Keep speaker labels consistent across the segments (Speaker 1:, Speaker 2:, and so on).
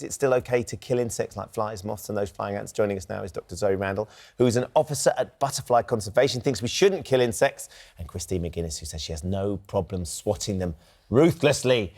Speaker 1: Is it still OK to kill insects like flies, moths and those flying ants? Joining us now is Dr Zoe Randle, who is an officer at Butterfly Conservation, thinks we shouldn't kill insects, and Christine McGuinness, who says she has no problem swatting them ruthlessly.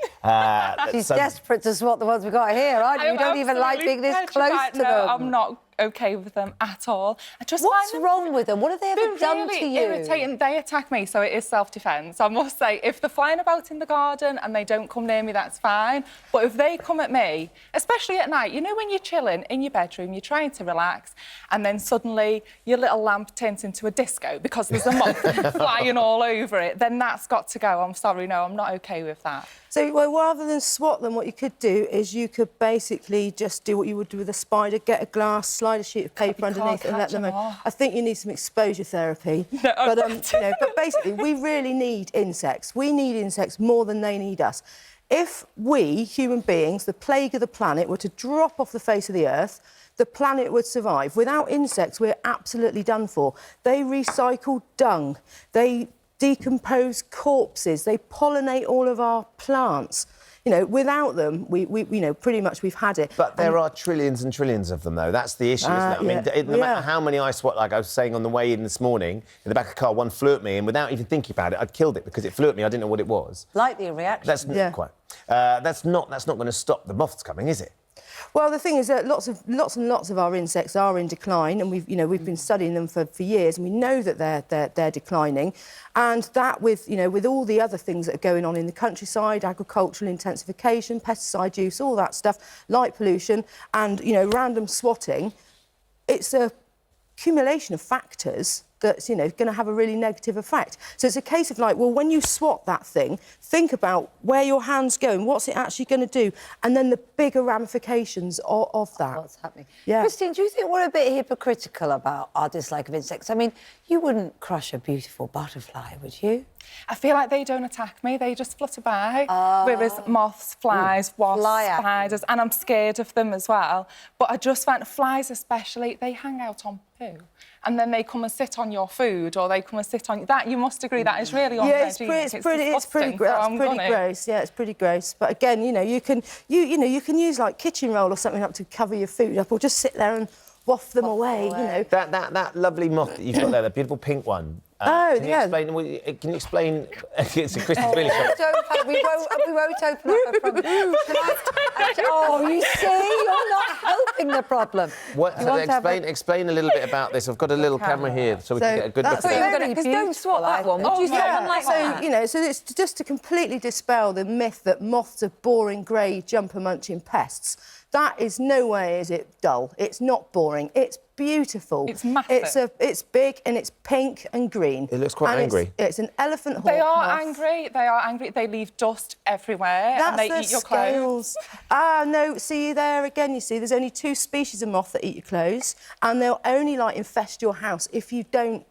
Speaker 2: She's desperate to swat the ones we've got here, aren't you? You don't even like being this close to them.
Speaker 3: I'm not OK with them at all.
Speaker 2: What's wrong with them? What have they ever done to you?
Speaker 3: Irritating. They attack me, so it is self-defence. I must say, if they're flying about in the garden and they don't come near me, that's fine. But if they come at me, especially at night, you know when you're chilling in your bedroom, you're trying to relax, and then suddenly your little lamp turns into a disco because there's a moth flying all over it, then that's got to go. I'm sorry, no, I'm not OK with that.
Speaker 4: So, well, rather than swat them, what you could do is you could basically just do what you would do with a spider, get a glass, slide a sheet of paper underneath and let them move. I think you need some exposure therapy.
Speaker 3: No,
Speaker 4: but basically, we really need insects. We need insects more than they need us. If we, human beings, the plague of the planet, were to drop off the face of the earth, the planet would survive. Without insects, we're absolutely done for. They recycle dung. They decompose corpses. They pollinate all of our plants. You know, without them, we you know, pretty much we've had it.
Speaker 1: But there are trillions and trillions of them, though. That's the issue, isn't it? I mean, no matter how many I swat, like I was saying on the way in this morning, in the back of the car, one flew at me, and without even thinking about it, I'd killed it because it flew at me. I didn't know what it was.
Speaker 2: Likely a reaction.
Speaker 1: That's not quite. That's not going to stop the moths coming, is it?
Speaker 4: Well, the thing is that lots and lots of our insects are in decline, and we've been studying them for years, and we know that they're declining, and that with all the other things that are going on in the countryside, agricultural intensification, pesticide use, all that stuff, light pollution, and random swatting, it's a accumulation of factors that's going to have a really negative effect. So it's a case of like, well, when you swat that thing, think about where your hand's going, what's it actually going to do, and then the bigger ramifications of that.
Speaker 2: What's happening?
Speaker 4: Yeah.
Speaker 2: Christine, do you think we're a bit hypocritical about our dislike of insects? I mean, you wouldn't crush a beautiful butterfly, would you?
Speaker 3: I feel like they don't attack me, they just flutter by. Whereas moths, flies, wasps, spiders, and I'm scared of them as well. But I just find flies especially, they hang out on poo. And then they come and sit on your food, or they come and sit on that. You must agree that is really unhygienic.
Speaker 4: Yeah, it's pretty gross. Yeah, it's pretty gross. But again, you can use like kitchen roll or something up to cover your food up, or just sit there and waft them away.
Speaker 1: That lovely moth that you've got there, the beautiful pink one. Can you explain? It's a Christmas really short.
Speaker 2: We won't open up, I promise. Oh, you see, you're not helping the problem.
Speaker 1: Explain a little bit about this. I've got a little camera here, so we can get a good look at it.
Speaker 2: Because don't swat that one. Would you swat one like that?
Speaker 4: So it's just to completely dispel the myth that moths are boring, grey, jumper-munching pests. That is no way is it dull. It's not boring. It's beautiful.
Speaker 3: It's massive.
Speaker 4: It's big and it's pink and green.
Speaker 1: It looks quite angry.
Speaker 4: It's an elephant hawk
Speaker 3: They are
Speaker 4: moth.
Speaker 3: angry. They are angry. They leave dust everywhere and they eat your clothes.
Speaker 4: No, see there again, you see, there's only 2 species of moth that eat your clothes, and they'll only infest your house if you don't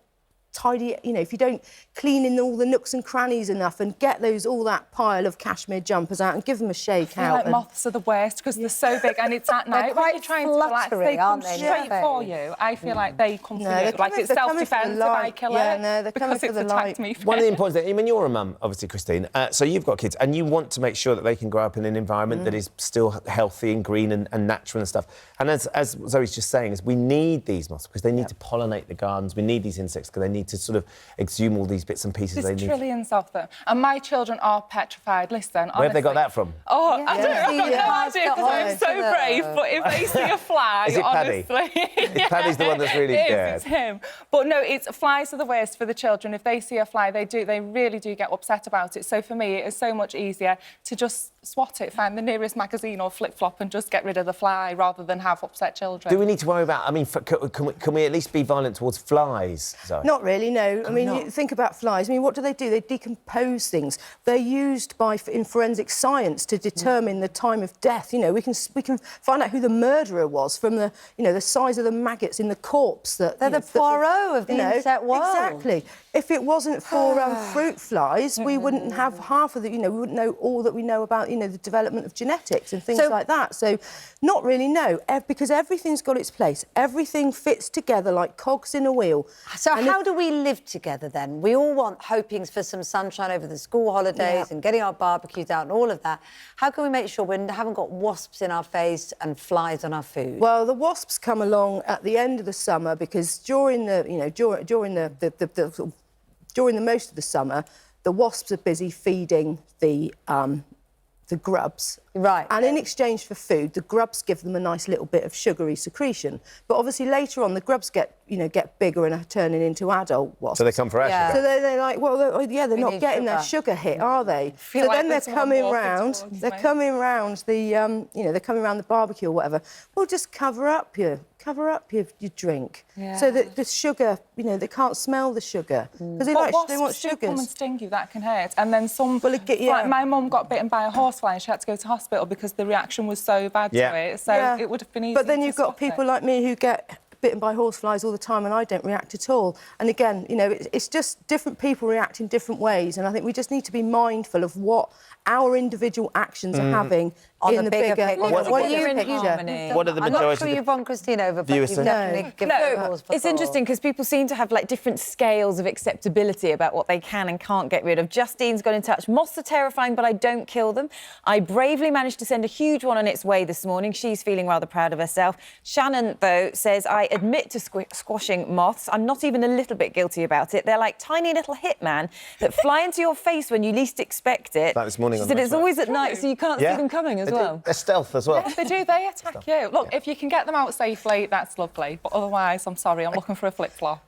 Speaker 4: tidy, if you don't clean in all the nooks and crannies enough and get all that pile of cashmere jumpers out and give them a shake out.
Speaker 3: Like moths are the worst because they're so big and it's at night. When you're trying to relax, they come straight for you. I feel like they come for you. Like it's self-defence if I kill it because it's attacked me first.
Speaker 1: One of the important things, I mean, you're a mum, obviously, Christine, so you've got kids and you want to make sure that they can grow up in an environment that is still healthy and green and natural and stuff. And as Zoe's just saying, is we need these moths because they need to pollinate the gardens. We need these insects because they need to sort of exhume all these bits and pieces.
Speaker 3: There's trillions of them. And my children are petrified. Listen, honestly.
Speaker 1: Where have they got that from?
Speaker 3: Oh, I don't know. I've got no idea because I'm so brave. But if they see a fly,
Speaker 1: is it Paddy?
Speaker 3: honestly...
Speaker 1: Paddy's the one that's really scared.
Speaker 3: It's him. But no, flies are the worst for the children. If they see a fly, they really do get upset about it. So for me, it is so much easier to just swat it, find the nearest magazine or flip-flop and just get rid of the fly rather than have upset children.
Speaker 1: Do we need to worry about... I mean, can we at least be violent towards flies, Zoe?
Speaker 4: Not really, no. I mean, you think about flies. I mean, what do? They decompose things. They're used in forensic science to determine the time of death. We can find out who the murderer was from the size of the maggots in the corpse. They're
Speaker 2: the Poirot of the insect world.
Speaker 4: Exactly. If it wasn't for fruit flies, we wouldn't have half of the. We wouldn't know all that we know about. The development of genetics and things like that. So, not really, no, because everything's got its place. Everything fits together like cogs in a wheel.
Speaker 2: So how do we we live together then? We all want hopings for some sunshine over the school holidays and getting our barbecues out and all of that. How can we make sure we haven't got wasps in our face and flies on our food?
Speaker 4: Well, the wasps come along at the end of the summer because during the most of the summer, the wasps are busy feeding the grubs.
Speaker 2: Right.
Speaker 4: And in exchange for food, the grubs give them a nice little bit of sugary secretion. But obviously later on, the grubs get bigger and are turning into adult wasps.
Speaker 1: So they come for our sugar.
Speaker 4: So they're like, well, they're not getting their sugar hit, are they? So
Speaker 3: like
Speaker 4: then they're
Speaker 3: there's someone
Speaker 4: coming
Speaker 3: walking
Speaker 4: round.
Speaker 3: towards
Speaker 4: They're
Speaker 3: me.
Speaker 4: coming round the, they're coming round the barbecue or whatever. Well, just cover up your drink, so that the sugar, they can't smell the sugar because they want
Speaker 3: Wasps do
Speaker 4: sugars.
Speaker 3: come and sting you, that can hurt. And then some...
Speaker 4: Well,
Speaker 3: like my mum got bitten by a horsefly and she had to go to hospital because the reaction was so bad to it. So it would have been easy.
Speaker 4: But then
Speaker 3: to
Speaker 4: you've got
Speaker 3: stop
Speaker 4: people
Speaker 3: it.
Speaker 4: like me who get bitten by horseflies all the time and I don't react at all. And again, it's just different people react in different ways, and I think we just need to be mindful of what our individual actions are having
Speaker 2: On
Speaker 4: in
Speaker 2: the
Speaker 4: the
Speaker 2: bigger
Speaker 4: bigger,
Speaker 2: picture.
Speaker 4: on the
Speaker 2: What
Speaker 4: bigger
Speaker 2: you're in
Speaker 4: picture.
Speaker 2: harmony.
Speaker 1: What are the
Speaker 2: I'm not
Speaker 1: majority
Speaker 2: sure
Speaker 1: of the
Speaker 2: you've won Christine over, but
Speaker 1: viewers
Speaker 2: you've
Speaker 1: say?
Speaker 2: definitely given cause for
Speaker 5: It's interesting because people seem to have like different scales of acceptability about what they can and can't get rid of. Justine's got in touch. Moths are terrifying, but I don't kill them. I bravely managed to send a huge one on its way this morning. She's feeling rather proud of herself. Shannon, though, says, I admit to squashing moths. I'm not even a little bit guilty about it. They're like tiny little hitman that fly into your face when you least expect it.
Speaker 1: Like this morning
Speaker 5: She
Speaker 1: on
Speaker 5: said
Speaker 1: the
Speaker 5: it's
Speaker 1: website.
Speaker 5: always at night, so you can't see them coming as
Speaker 1: They do.
Speaker 5: well.
Speaker 1: They're stealth as well.
Speaker 3: Yeah, they do. They attack you. Look, if you can get them out safely, that's lovely. But otherwise, I'm sorry, I'm looking for a flip-flop.